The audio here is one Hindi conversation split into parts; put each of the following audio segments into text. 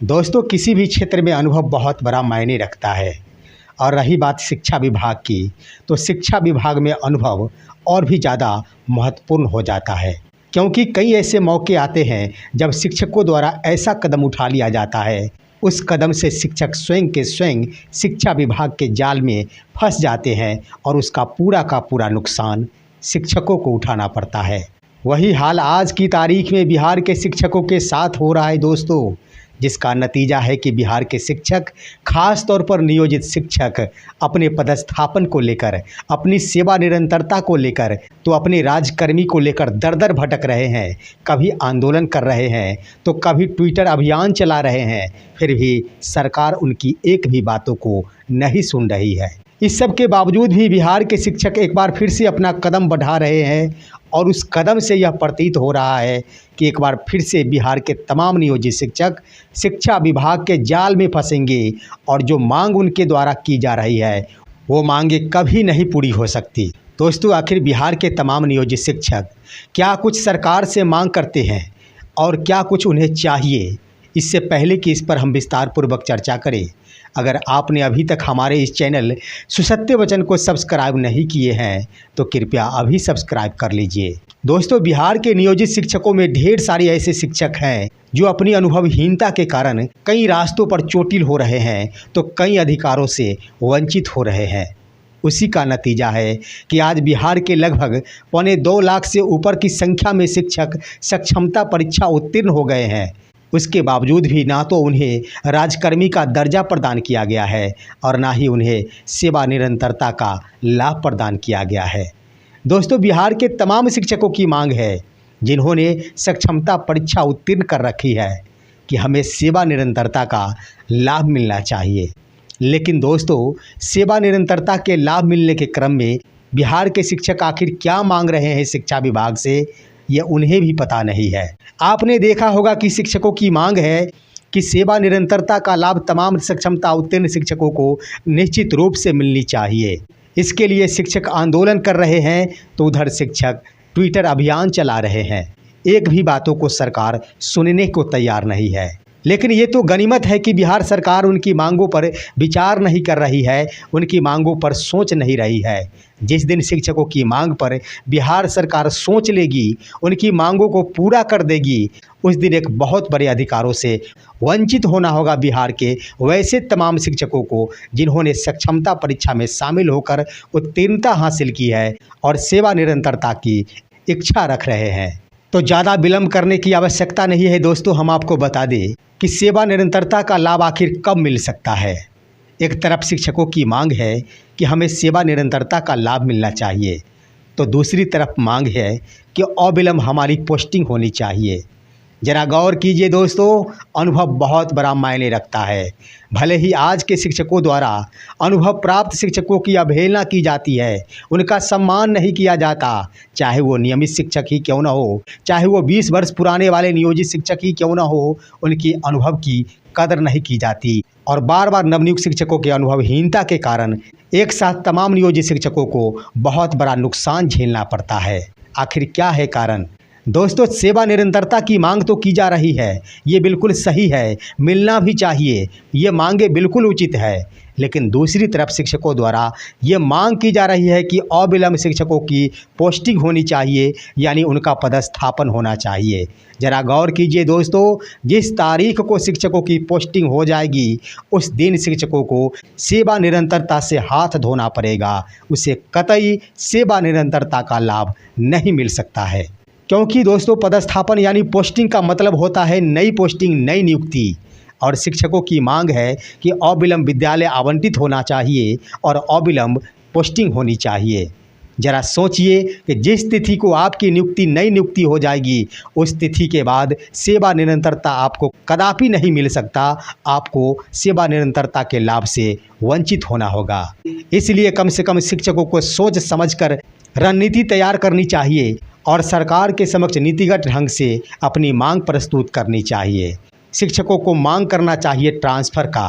दोस्तों, किसी भी क्षेत्र में अनुभव बहुत बड़ा मायने रखता है। और रही बात शिक्षा विभाग की, तो शिक्षा विभाग में अनुभव और भी ज़्यादा महत्वपूर्ण हो जाता है, क्योंकि कई ऐसे मौके आते हैं जब शिक्षकों द्वारा ऐसा कदम उठा लिया जाता है, उस कदम से शिक्षक स्वयं के स्वयं शिक्षा विभाग के जाल में फंस जाते हैं और उसका पूरा का पूरा नुकसान शिक्षकों को उठाना पड़ता है। वही हाल आज की तारीख में बिहार के शिक्षकों के साथ हो रहा है दोस्तों, जिसका नतीजा है कि बिहार के शिक्षक, खास तौर पर नियोजित शिक्षक, अपने पदस्थापन को लेकर, अपनी सेवा निरंतरता को लेकर, तो अपने राजकर्मी को लेकर दर दर भटक रहे हैं। कभी आंदोलन कर रहे हैं तो कभी ट्विटर अभियान चला रहे हैं, फिर भी सरकार उनकी एक भी बातों को नहीं सुन रही है। इस सब के बावजूद भी बिहार के शिक्षक एक बार फिर से अपना कदम बढ़ा रहे हैं और उस कदम से यह प्रतीत हो रहा है कि एक बार फिर से बिहार के तमाम नियोजित शिक्षक शिक्षा विभाग के जाल में फंसेंगे और जो मांग उनके द्वारा की जा रही है वो मांगे कभी नहीं पूरी हो सकती। दोस्तों, आखिर बिहार के तमाम नियोजित शिक्षक क्या कुछ सरकार से मांग करते हैं और क्या कुछ उन्हें चाहिए? इससे पहले कि इस पर हम विस्तार पूर्वक चर्चा करें, अगर आपने अभी तक हमारे इस चैनल सुसत्य वचन को सब्सक्राइब नहीं किए हैं तो कृपया अभी सब्सक्राइब कर लीजिए। दोस्तों, बिहार के नियोजित शिक्षकों में ढेर सारे ऐसे शिक्षक हैं जो अपनी अनुभवहीनता के कारण कई रास्तों पर चोटिल हो रहे हैं तो कई अधिकारों से वंचित हो रहे हैं। उसी का नतीजा है कि आज बिहार के लगभग 2.25 लाख से ऊपर की संख्या में शिक्षक सक्षमता परीक्षा उत्तीर्ण हो गए हैं। उसके बावजूद भी ना तो उन्हें राजकर्मी का दर्जा प्रदान किया गया है और ना ही उन्हें सेवा निरंतरता का लाभ प्रदान किया गया है। दोस्तों, बिहार के तमाम शिक्षकों की मांग है जिन्होंने सक्षमता परीक्षा उत्तीर्ण कर रखी है कि हमें सेवा निरंतरता का लाभ मिलना चाहिए। लेकिन दोस्तों, सेवा निरंतरता के लाभ मिलने के क्रम में बिहार के शिक्षक आखिर क्या मांग रहे हैं शिक्षा विभाग से, ये उन्हें भी पता नहीं है। आपने देखा होगा कि शिक्षकों की मांग है कि सेवा निरंतरता का लाभ तमाम सक्षमता उत्तीर्ण शिक्षकों को निश्चित रूप से मिलनी चाहिए। इसके लिए शिक्षक आंदोलन कर रहे हैं तो उधर शिक्षक ट्विटर अभियान चला रहे हैं। एक भी बातों को सरकार सुनने को तैयार नहीं है। लेकिन ये तो गनीमत है कि बिहार सरकार उनकी मांगों पर विचार नहीं कर रही है, उनकी मांगों पर सोच नहीं रही है। जिस दिन शिक्षकों की मांग पर बिहार सरकार सोच लेगी, उनकी मांगों को पूरा कर देगी, उस दिन एक बहुत बड़े अधिकारों से वंचित होना होगा बिहार के वैसे तमाम शिक्षकों को जिन्होंने सक्षमता परीक्षा में शामिल होकर उत्तीर्णता हासिल की है और सेवा निरंतरता की इच्छा रख रहे हैं। तो ज़्यादा विलंब करने की आवश्यकता नहीं है दोस्तों, हम आपको बता दें कि सेवा निरंतरता का लाभ आखिर कब मिल सकता है। एक तरफ शिक्षकों की मांग है कि हमें सेवा निरंतरता का लाभ मिलना चाहिए, तो दूसरी तरफ मांग है कि अविलंब हमारी पोस्टिंग होनी चाहिए। ज़रा गौर कीजिए दोस्तों, अनुभव बहुत बड़ा मायने रखता है। भले ही आज के शिक्षकों द्वारा अनुभव प्राप्त शिक्षकों की अवहेलना की जाती है, उनका सम्मान नहीं किया जाता, चाहे वो नियमित शिक्षक ही क्यों न हो, चाहे वो 20 वर्ष पुराने वाले नियोजित शिक्षक ही क्यों न हो, उनकी अनुभव की कदर नहीं की जाती और बार बार नवनियुक्त शिक्षकों की अनुभवहीनता के कारण एक साथ तमाम नियोजित शिक्षकों को बहुत बड़ा नुकसान झेलना पड़ता है। आखिर क्या है कारण? दोस्तों, सेवा निरंतरता की मांग तो की जा रही है, ये बिल्कुल सही है, मिलना भी चाहिए, ये मांगे बिल्कुल उचित है। लेकिन दूसरी तरफ शिक्षकों द्वारा ये मांग की जा रही है कि अविलंब शिक्षकों की पोस्टिंग होनी चाहिए, यानी उनका पदस्थापन होना चाहिए। ज़रा गौर कीजिए दोस्तों, जिस तारीख को शिक्षकों की पोस्टिंग हो जाएगी उस दिन शिक्षकों को सेवा निरंतरता से हाथ धोना पड़ेगा, उसे कतई सेवा निरंतरता का लाभ नहीं मिल सकता है। क्योंकि दोस्तों, पदस्थापन यानी पोस्टिंग का मतलब होता है नई पोस्टिंग, नई नियुक्ति, और शिक्षकों की मांग है कि अविलंब विद्यालय आवंटित होना चाहिए और अविलंब पोस्टिंग होनी चाहिए। ज़रा सोचिए कि जिस तिथि को आपकी नियुक्ति नई नियुक्ति हो जाएगी उस तिथि के बाद सेवा निरंतरता आपको कदापि नहीं मिल सकता, आपको सेवा निरंतरता के लाभ से वंचित होना होगा। इसलिए कम से कम शिक्षकों को सोच समझकर रणनीति तैयार करनी चाहिए और सरकार के समक्ष नीतिगत ढंग से अपनी मांग प्रस्तुत करनी चाहिए। शिक्षकों को मांग करना चाहिए ट्रांसफ़र का।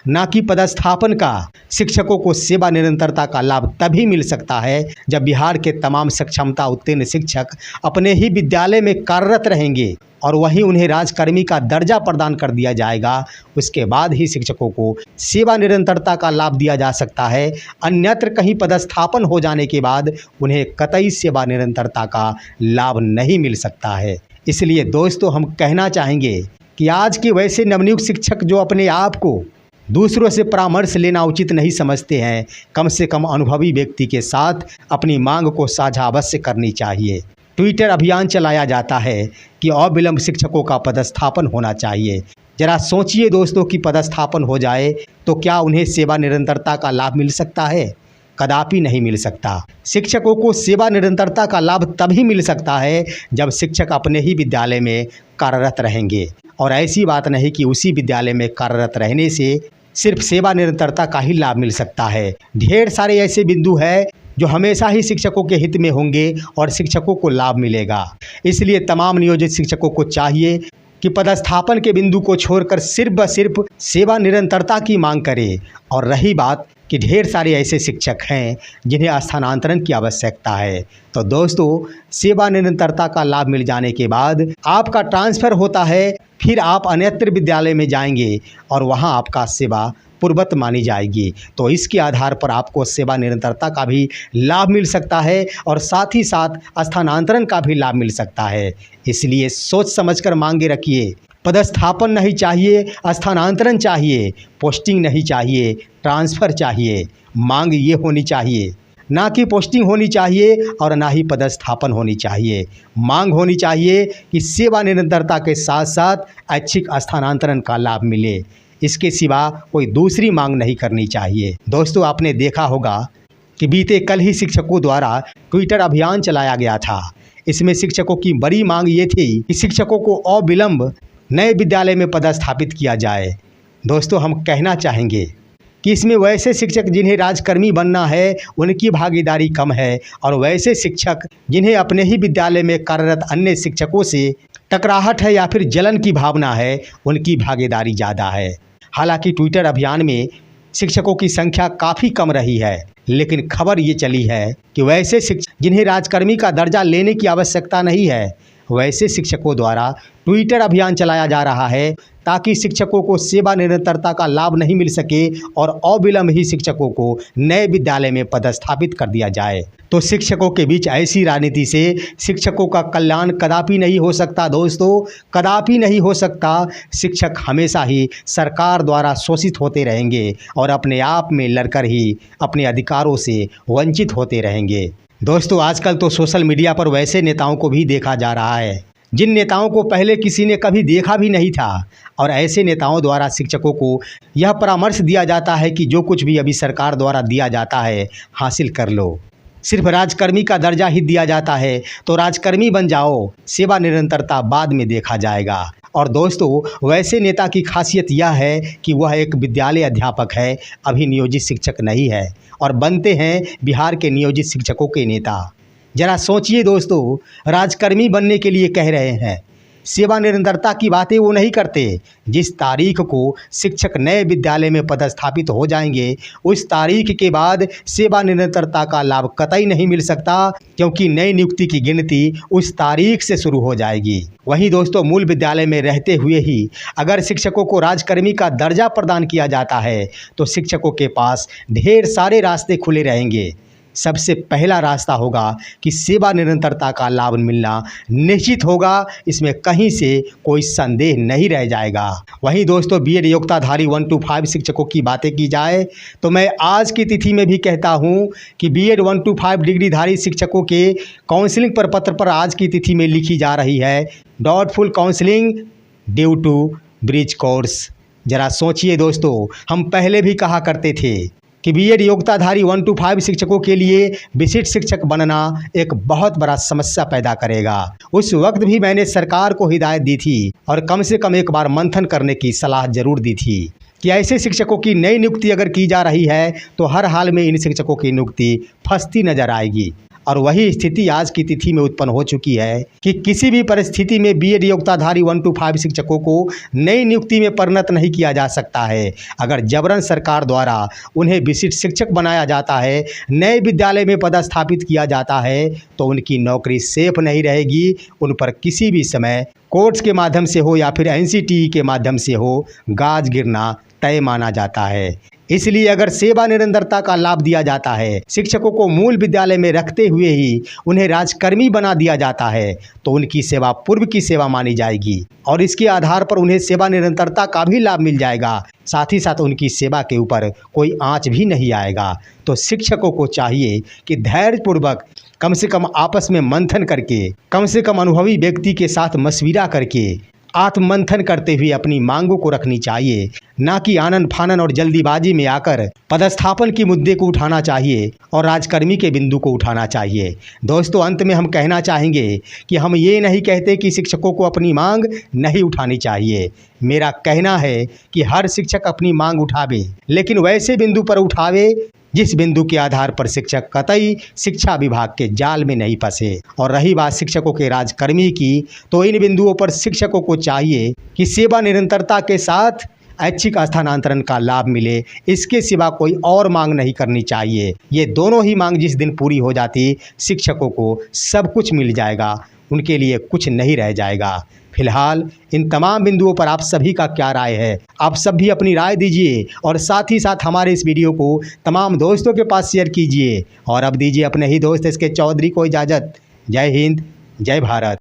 ना कि पदस्थापन का। शिक्षकों को सेवा निरंतरता का लाभ तभी मिल सकता है जब बिहार के तमाम सक्षमता उत्तीर्ण शिक्षक अपने ही विद्यालय में कार्यरत रहेंगे और वहीं उन्हें राजकर्मी का दर्जा प्रदान कर दिया जाएगा। उसके बाद ही शिक्षकों को सेवा निरंतरता का लाभ दिया जा सकता है। अन्यत्र कहीं पदस्थापन हो जाने के बाद उन्हें कतई सेवा निरंतरता का लाभ नहीं मिल सकता है। इसलिए दोस्तों, हम कहना चाहेंगे कि आज के वैसे नवनियुक्त शिक्षक जो अपने आप को दूसरों से परामर्श लेना उचित नहीं समझते हैं, कम से कम अनुभवी व्यक्ति के साथ अपनी मांग को साझा अवश्य करनी चाहिए। ट्विटर अभियान चलाया जाता है कि अविलंब शिक्षकों का पदस्थापन होना चाहिए। जरा सोचिए दोस्तों कि पदस्थापन हो जाए तो क्या उन्हें सेवा निरंतरता का लाभ मिल सकता है? कदापि नहीं मिल सकता। शिक्षकों को सेवा निरंतरता का लाभ तभी मिल सकता है जब शिक्षक अपने ही विद्यालय में कार्यरत रहेंगे। और ऐसी बात नहीं कि उसी विद्यालय में कार्यरत रहने से सिर्फ सेवा निरंतरता का ही लाभ मिल सकता है। ढेर सारे ऐसे बिंदु हैं जो हमेशा ही शिक्षकों के हित में होंगे और शिक्षकों को लाभ मिलेगा। इसलिए तमाम नियोजित शिक्षकों को चाहिए कि पदस्थापन के बिंदु को छोड़कर सिर्फ व सिर्फ सेवा निरंतरता की मांग करें। और रही बात कि ढेर सारे ऐसे शिक्षक हैं जिन्हें स्थानांतरण की आवश्यकता है, तो दोस्तों, सेवा निरंतरता का लाभ मिल जाने के बाद आपका ट्रांसफ़र होता है, फिर आप अन्यत्र विद्यालय में जाएंगे और वहां आपका सेवा पूर्वत मानी जाएगी। तो इसके आधार पर आपको सेवा निरंतरता का भी लाभ मिल सकता है और साथ ही साथ स्थानांतरण का भी लाभ मिल सकता है। इसलिए सोच समझकर मांगे रखिए। पदस्थापन नहीं चाहिए, स्थानांतरण चाहिए, पोस्टिंग नहीं चाहिए, ट्रांसफ़र चाहिए। मांग ये होनी चाहिए, ना कि पोस्टिंग होनी चाहिए और ना ही पदस्थापन होनी चाहिए। मांग होनी चाहिए कि सेवा निरंतरता के साथ साथ ऐच्छिक स्थानांतरण का लाभ मिले। इसके सिवा कोई दूसरी मांग नहीं करनी चाहिए। दोस्तों, आपने देखा होगा कि बीते कल ही शिक्षकों द्वारा ट्विटर अभियान चलाया गया था। इसमें शिक्षकों की बड़ी मांग ये थी कि शिक्षकों को अविलंब नए विद्यालय में पदस्थापित किया जाए। दोस्तों, हम कहना चाहेंगे कि इसमें वैसे शिक्षक जिन्हें राजकर्मी बनना है उनकी भागीदारी कम है और वैसे शिक्षक जिन्हें अपने ही विद्यालय में कार्यरत अन्य शिक्षकों से टकराहट है या फिर जलन की भावना है उनकी भागीदारी ज़्यादा है। हालांकि ट्विटर अभियान में शिक्षकों की संख्या काफ़ी कम रही है, लेकिन खबर ये चली है कि वैसे शिक्षक जिन्हें राजकर्मी का दर्जा लेने की आवश्यकता नहीं है, वैसे शिक्षकों द्वारा ट्विटर अभियान चलाया जा रहा है ताकि शिक्षकों को सेवा निरंतरता का लाभ नहीं मिल सके और अविलंब ही शिक्षकों को नए विद्यालय में पदस्थापित कर दिया जाए। तो शिक्षकों के बीच ऐसी राजनीति से शिक्षकों का कल्याण कदापि नहीं हो सकता। दोस्तों, कदापि नहीं हो सकता। शिक्षक हमेशा ही सरकार द्वारा शोषित होते रहेंगे और अपने आप में लड़कर ही अपने अधिकारों से वंचित होते रहेंगे। दोस्तों, आजकल तो सोशल मीडिया पर वैसे नेताओं को भी देखा जा रहा है जिन नेताओं को पहले किसी ने कभी देखा भी नहीं था और ऐसे नेताओं द्वारा शिक्षकों को यह परामर्श दिया जाता है कि जो कुछ भी अभी सरकार द्वारा दिया जाता है हासिल कर लो। सिर्फ राजकर्मी का दर्जा ही दिया जाता है तो राजकर्मी बन जाओ, सेवा निरंतरता बाद में देखा जाएगा। और दोस्तों, वैसे नेता की खासियत यह है कि वह एक विद्यालय अध्यापक है, अभी नियोजित शिक्षक नहीं है और बनते हैं बिहार के नियोजित शिक्षकों के नेता। जरा सोचिए दोस्तों, राजकर्मी बनने के लिए कह रहे हैं, सेवा निरंतरता की बातें वो नहीं करते। जिस तारीख को शिक्षक नए विद्यालय में पदस्थापित हो जाएंगे उस तारीख के बाद सेवा निरंतरता का लाभ कतई नहीं मिल सकता, क्योंकि नई नियुक्ति की गिनती उस तारीख से शुरू हो जाएगी। वहीं दोस्तों, मूल विद्यालय में रहते हुए ही अगर शिक्षकों को राजकर्मी का दर्जा प्रदान किया जाता है तो शिक्षकों के पास ढेर सारे रास्ते खुले रहेंगे। सबसे पहला रास्ता होगा कि सेवा निरंतरता का लाभ मिलना निश्चित होगा, इसमें कहीं से कोई संदेह नहीं रह जाएगा। वहीं दोस्तों, बीएड योग्यताधारी 1 to 5 शिक्षकों की बातें की जाए तो मैं आज की तिथि में भी कहता हूं कि बीएड 1 to 5 डिग्रीधारी शिक्षकों के काउंसलिंग प्रपत्र पर आज की तिथि में लिखी जा रही है doubtful counselling due to bridge course. जरा सोचिए दोस्तों, हम पहले भी कहा करते थे कि बीएड योग्यताधारी 1 to 5 शिक्षकों के लिए विशिष्ट शिक्षक बनना एक बहुत बड़ा समस्या पैदा करेगा। उस वक्त भी मैंने सरकार को हिदायत दी थी और कम से कम एक बार मंथन करने की सलाह जरूर दी थी कि ऐसे शिक्षकों की नई नियुक्ति अगर की जा रही है तो हर हाल में इन शिक्षकों की नियुक्ति फंसती नजर आएगी। और वही स्थिति आज की तिथि में उत्पन्न हो चुकी है कि किसी भी परिस्थिति में बीएड योग्यताधारी 1 to 5 शिक्षकों को नई नियुक्ति में परिणत नहीं किया जा सकता है। अगर जबरन सरकार द्वारा उन्हें विशिष्ट शिक्षक बनाया जाता है, नए विद्यालय में पदस्थापित किया जाता है, तो उनकी नौकरी सेफ नहीं रहेगी। उन पर किसी भी समय कोर्ट्स के माध्यम से हो या फिर एनसीटीई के माध्यम से हो, गाज गिरना तय माना जाता है। इसलिए अगर सेवा निरंतरता का लाभ दिया जाता है, शिक्षकों को मूल विद्यालय में रखते हुए ही उन्हें राजकर्मी बना दिया जाता है, तो उनकी सेवा पूर्व की सेवा मानी जाएगी और इसके आधार पर उन्हें सेवा निरंतरता का भी लाभ मिल जाएगा। साथ ही साथ उनकी सेवा के ऊपर कोई आंच भी नहीं आएगा। तो शिक्षकों को चाहिए कि धैर्यपूर्वक कम से कम आपस में मंथन करके, कम से कम अनुभवी व्यक्ति के साथ मशविरा करके, आत्ममंथन करते हुए अपनी मांगों को रखनी चाहिए, ना कि आनन फानन और जल्दीबाजी में आकर पदस्थापन के मुद्दे को उठाना चाहिए और राजकर्मी के बिंदु को उठाना चाहिए। दोस्तों, अंत में हम कहना चाहेंगे कि हम ये नहीं कहते कि शिक्षकों को अपनी मांग नहीं उठानी चाहिए। मेरा कहना है कि हर शिक्षक अपनी मांग उठावे, लेकिन वैसे बिंदु पर उठावे जिस बिंदु के आधार पर शिक्षक कतई शिक्षा विभाग के जाल में नहीं फंसे। और रही बात शिक्षकों के राजकर्मी की, तो इन बिंदुओं पर शिक्षकों को चाहिए कि सेवा निरंतरता के साथ ऐच्छिक स्थानांतरण का लाभ मिले, इसके सिवा कोई और मांग नहीं करनी चाहिए। ये दोनों ही मांग जिस दिन पूरी हो जाती, शिक्षकों को सब कुछ मिल जाएगा, उनके लिए कुछ नहीं रह जाएगा। फिलहाल इन तमाम बिंदुओं पर आप सभी का क्या राय है? आप सब भी अपनी राय दीजिए और साथ ही साथ हमारे इस वीडियो को तमाम दोस्तों के पास शेयर कीजिए। और अब दीजिए अपने ही दोस्त SK चौधरी को इजाज़त। जय हिंद, जय भारत।